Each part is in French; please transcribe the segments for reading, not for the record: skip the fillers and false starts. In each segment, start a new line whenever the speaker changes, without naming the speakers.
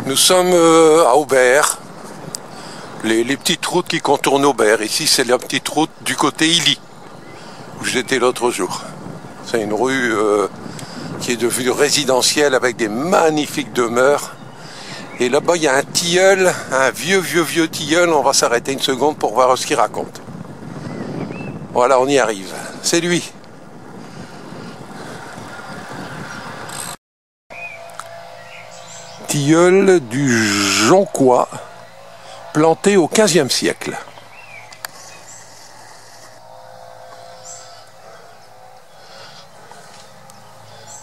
Nous sommes à Aubert, les petites routes qui contournent Aubert. Ici, c'est la petite route du côté Illy, où j'étais l'autre jour. C'est une rue qui est devenue résidentielle avec des magnifiques demeures. Et là-bas, il y a un tilleul, un vieux tilleul. On va s'arrêter une seconde pour voir ce qu'il raconte. Voilà, on y arrive. C'est lui. Tilleul du Jonquois, planté au XVe siècle.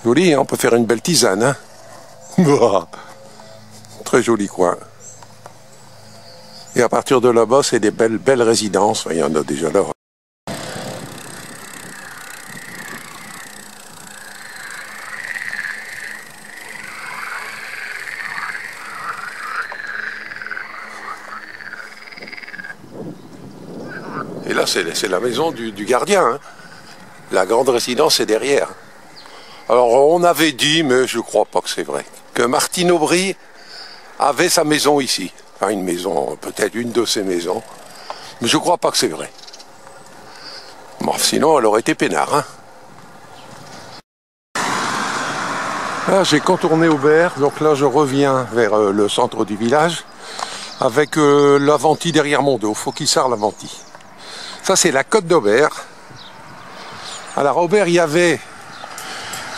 Joli, hein, on peut faire une belle tisane. Hein. Très joli coin. Et à partir de là-bas, c'est des belles résidences. Il y en a déjà là. Et là, c'est la maison du gardien. Hein. La grande résidence est derrière. Alors, on avait dit, mais je ne crois pas que c'est vrai, que Martine Aubry avait sa maison ici. Enfin, une maison, peut-être une de ses maisons. Mais je ne crois pas que c'est vrai. Bon, sinon, elle aurait été peinard. Hein. Là, j'ai contourné Aubert. Donc là, je reviens vers le centre du village avec l'Aventie derrière mon dos. Fauquissart-l'Aventie. Ça, c'est la côte d'Aubert. Alors, à Aubert, il y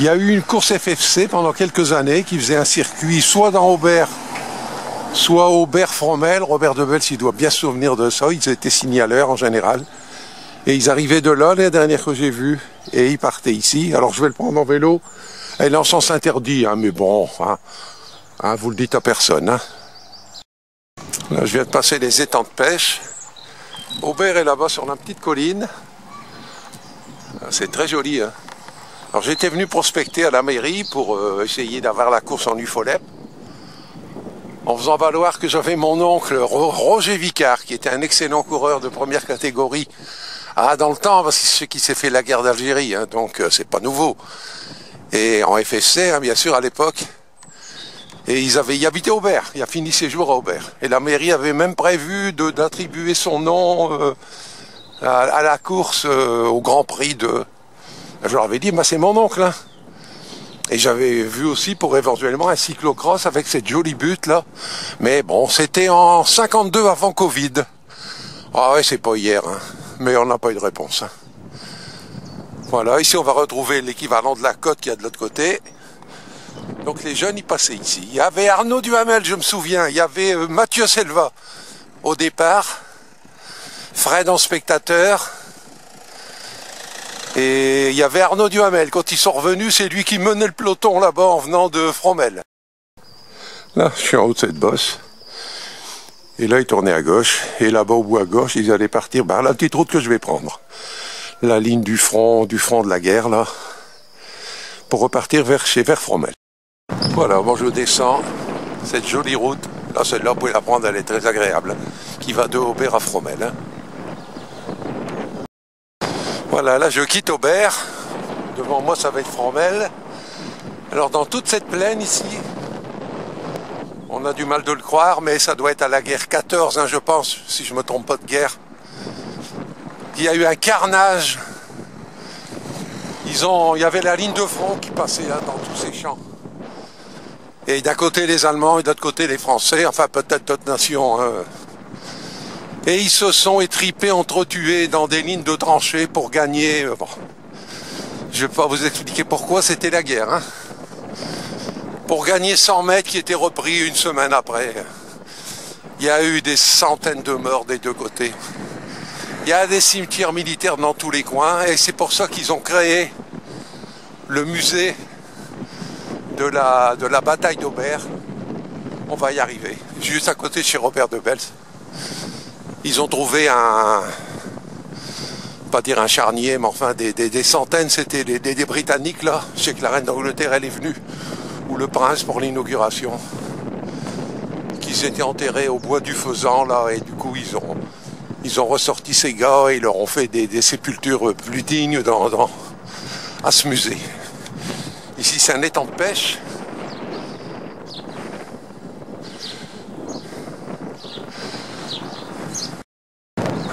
a eu une course FFC pendant quelques années qui faisait un circuit soit dans Aubert, soit Aubert-Fromelles. Robert Debel, s'il doit bien se souvenir de ça, ils étaient signaleurs en général. Et ils arrivaient de là, les dernières que j'ai vues, et ils partaient ici. Alors, je vais le prendre en vélo. Elle est en sens interdit, hein, mais bon, hein, vous le dites à personne. Hein. Là, je viens de passer les étangs de pêche. Aubert est là-bas sur la petite colline. C'est très joli. Hein. Alors j'étais venu prospecter à la mairie pour essayer d'avoir la course en UFOLEP, en faisant valoir que j'avais mon oncle Roger Vicard, qui était un excellent coureur de première catégorie. Ah, dans le temps, parce que c'est ce qui s'est fait la guerre d'Algérie, hein, donc c'est pas nouveau. Et en FSC, hein, bien sûr, à l'époque. Et il habitait Aubert, il a fini ses jours à Aubert. Et la mairie avait même prévu d'attribuer son nom à la course au Grand Prix de... Je leur avais dit, bah, c'est mon oncle. Hein. Et j'avais vu aussi pour éventuellement un cyclocross avec cette jolie butte là. Mais bon, c'était en 52 avant Covid. Ah ouais, c'est pas hier, hein. Mais on n'a pas eu de réponse. Hein. Voilà, ici on va retrouver l'équivalent de la côte qu'il y a de l'autre côté. Donc les jeunes, ils passaient ici. Il y avait Arnaud Duhamel, je me souviens. Il y avait Mathieu Selva au départ. Fred en spectateur. Et il y avait Arnaud Duhamel. Quand ils sont revenus, c'est lui qui menait le peloton là-bas en venant de Fromelles. Là, je suis en haut de cette bosse. Et là, ils tournaient à gauche. Et là-bas, au bout à gauche, ils allaient partir par la petite route que je vais prendre. La ligne du front de la guerre, là. Pour repartir vers Fromelles. Voilà, bon, je descends cette jolie route. Là, celle-là, vous pouvez la prendre, elle est très agréable. Qui va de Aubert à Fromelles. Hein. Voilà, là, je quitte Aubert. Devant moi, ça va être Fromelles. Alors, dans toute cette plaine ici, on a du mal de le croire, mais ça doit être à la guerre 14, hein, je pense, si je ne me trompe pas de guerre. Il y a eu un carnage. Il y avait la ligne de front qui passait là, dans tous ces champs. Et d'un côté les Allemands et de l'autre côté les Français, enfin peut-être d'autres nations. Hein. Et ils se sont étripés, entretués dans des lignes de tranchées pour gagner. Bon. Je ne vais pas vous expliquer pourquoi, c'était la guerre. Hein. Pour gagner 100 mètres qui étaient repris une semaine après. Il y a eu des centaines de morts des deux côtés. Il y a des cimetières militaires dans tous les coins et c'est pour ça qu'ils ont créé le musée de la bataille d'Aubert. On va y arriver. Juste à côté de chez Robert Debel. Ils ont trouvé pas dire un charnier, mais enfin des centaines, c'était des Britanniques là. Je sais que la reine d'Angleterre, elle est venue, ou le prince pour l'inauguration. Qu'ils étaient enterrés au bois du Faisan là, et du coup ils ont ressorti ces gars et ils leur ont fait des sépultures plus dignes à ce musée. Ici c'est un étang de pêche.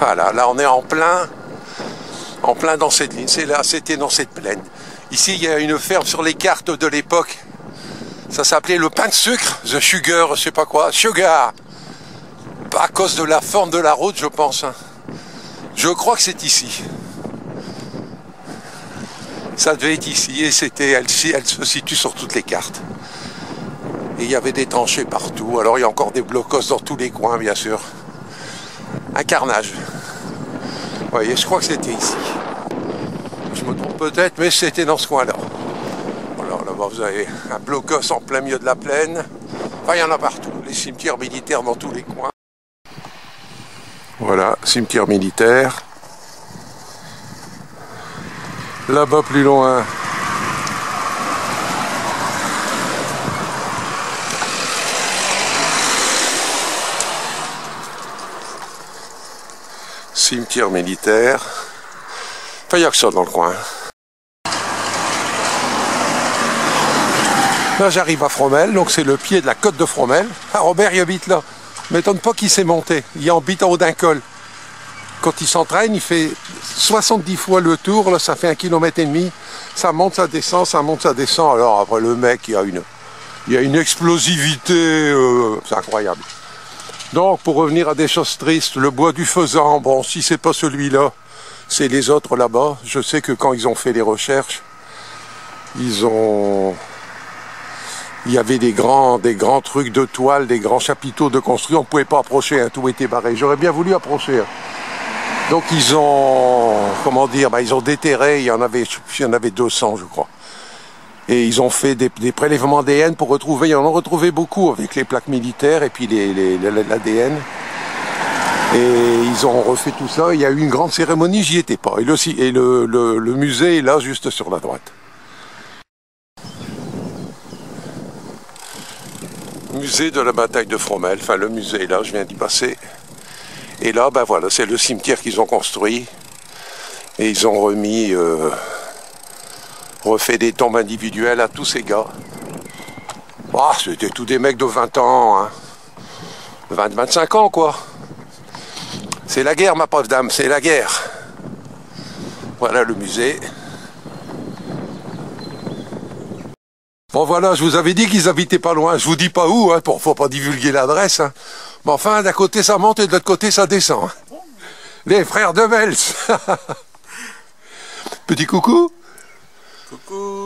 Voilà, là on est en plein dans cette ligne. C'est là, c'était dans cette plaine. Ici, il y a une ferme sur les cartes de l'époque. Ça s'appelait le pain de sucre, the sugar, je sais pas quoi, sugar. À cause de la forme de la route, je pense. Hein. Je crois que c'est ici. Ça devait être ici et elle se situe sur toutes les cartes. Et il y avait des tranchées partout. Alors il y a encore des blocos dans tous les coins, bien sûr. Un carnage. Vous voyez, je crois que c'était ici. Je me trompe peut-être, mais c'était dans ce coin-là. Alors là-bas, vous avez un blocos en plein milieu de la plaine. Enfin, il y en a partout. Les cimetières militaires dans tous les coins. Voilà, cimetière militaire. Là-bas, plus loin. Cimetière militaire. Enfin, il n'y a que ça dans le coin. Là, j'arrive à Fromelles, donc c'est le pied de la côte de Fromelles. Ah, Robert, il habite là. M'étonne pas qu'il s'est monté. Il habite en haut d'un col. Quand il s'entraîne, il fait 70 fois le tour. Là, ça fait 1,5 km. Ça monte, ça descend, ça monte, ça descend. Alors après, le mec, il y a une explosivité. C'est incroyable. Donc, pour revenir à des choses tristes, le bois du Faisan, bon, si c'est pas celui-là, c'est les autres là-bas. Je sais que quand ils ont fait les recherches, il y avait des grands trucs de toile, des grands chapiteaux de construits. On ne pouvait pas approcher, hein, tout était barré. J'aurais bien voulu approcher. Hein. Donc, ils ont, comment dire, ils ont déterré, il y en avait 200, je crois. Et ils ont fait des prélèvements ADN pour retrouver, ils en ont retrouvé beaucoup avec les plaques militaires et puis l'ADN. Et ils ont refait tout ça. Il y a eu une grande cérémonie, j'y étais pas. Et le musée est là, juste sur la droite. Musée de la bataille de Fromelles. Enfin, le musée est là, je viens d'y passer. Et là, ben voilà, c'est le cimetière qu'ils ont construit. Et ils ont refait des tombes individuelles à tous ces gars. Oh, c'était tous des mecs de 20 ans, hein. 20-25 ans, quoi. C'est la guerre, ma pauvre dame, c'est la guerre. Voilà le musée. Bon, voilà, je vous avais dit qu'ils habitaient pas loin. Je vous dis pas où, hein, faut pas divulguer l'adresse. Hein. Mais enfin, d'un côté ça monte et de l'autre côté ça descend. Hein. Les frères de Vels. Petit coucou.
Coucou.